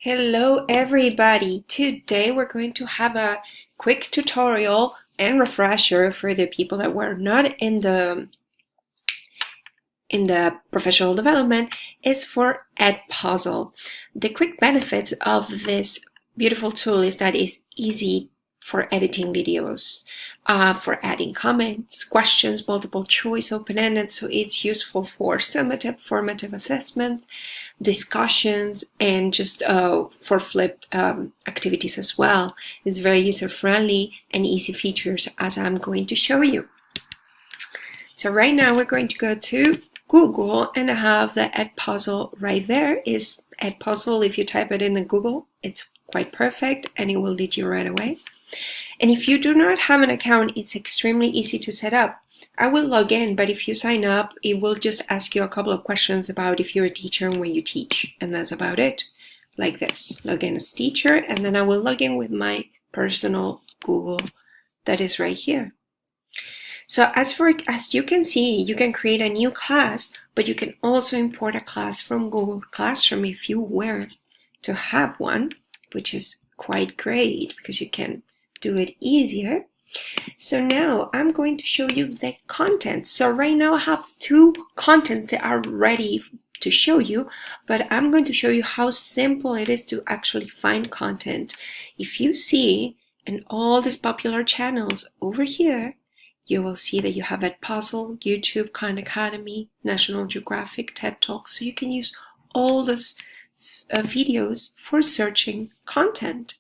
Hello everybody! Today we're going to have a quick tutorial and refresher for the people that were not in the professional development is for Edpuzzle. The quick benefits of this beautiful tool is that it's easy for editing videos, for adding comments, questions, multiple choice, open-ended, so it's useful for summative, formative assessments, discussions, and just for flipped activities as well. It's very user-friendly and easy features as I'm going to show you. So right now we're going to go to Google and I have the Edpuzzle right there. Is Edpuzzle, if you type it in the Google, it's quite perfect and it will lead you right away. And if you do not have an account, it's extremely easy to set up. I will log in, but if you sign up, it will just ask you a couple of questions about if you're a teacher and when you teach. And that's about it. Like this. Log in as teacher, and then I will log in with my personal Google that is right here. So as you can see, you can create a new class, but you can also import a class from Google Classroom if you were to have one, which is quite great because you can do it easier. So now I'm going to show you the content. So right now I have two contents that are ready to show you, but I'm going to show you how simple it is to actually find content. If you see in all these popular channels over here, you will see that you have Edpuzzle, YouTube, Khan Academy, National Geographic, TED Talks. So you can use all those videos for searching content.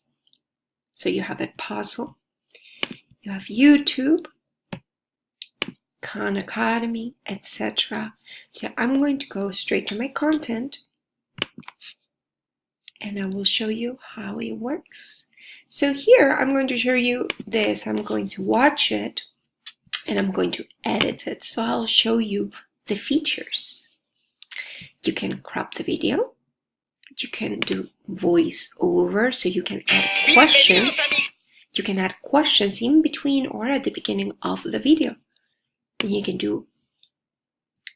So you have Edpuzzle, you have YouTube, Khan Academy, etc. So I'm going to go straight to my content and I will show you how it works. So here I'm going to show you this. I'm going to watch it and I'm going to edit it. So I'll show you the features. You can crop the video. You can do voice over, so you can add questions. You can add questions in between or at the beginning of the video. And you can do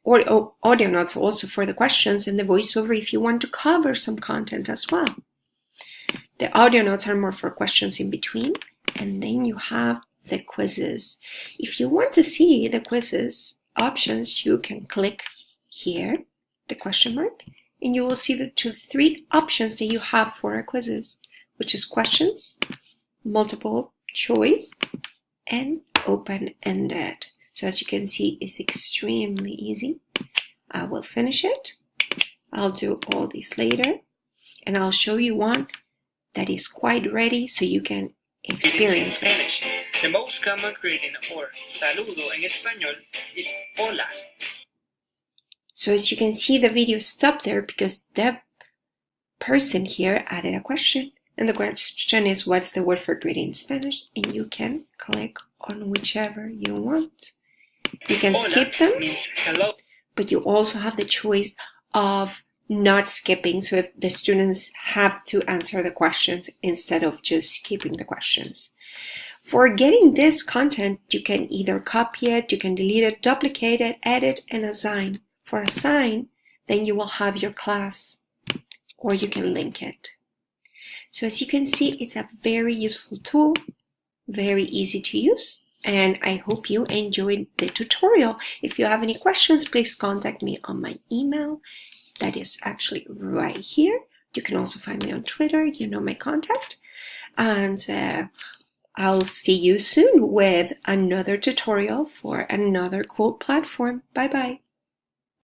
audio notes also for the questions and the voiceover if you want to cover some content as well. The audio notes are more for questions in between. And then you have the quizzes. If you want to see the quizzes options, you can click here, the question mark, and you will see the three options that you have for our quizzes, which is questions, multiple choice, and open-ended. So as you can see, it's extremely easy. I will finish it. I'll do all these later, and I'll show you one that is quite ready so you can experience it. The most common greeting or saludo en español is hola. So as you can see, the video stopped there because the person here added a question. And the question is, what's the word for greeting in Spanish? And you can click on whichever you want. You can skip them, means hello. But you also have the choice of not skipping. So if the students have to answer the questions instead of just skipping the questions. For getting this content, you can either copy it, you can delete it, duplicate it, edit, and assign. For assign, then you will have your class, or you can link it. So as you can see, it's a very useful tool, very easy to use, and I hope you enjoyed the tutorial. If you have any questions, please contact me on my email. That is actually right here. You can also find me on Twitter, you know my contact. And I'll see you soon with another tutorial for another cool platform. Bye-bye.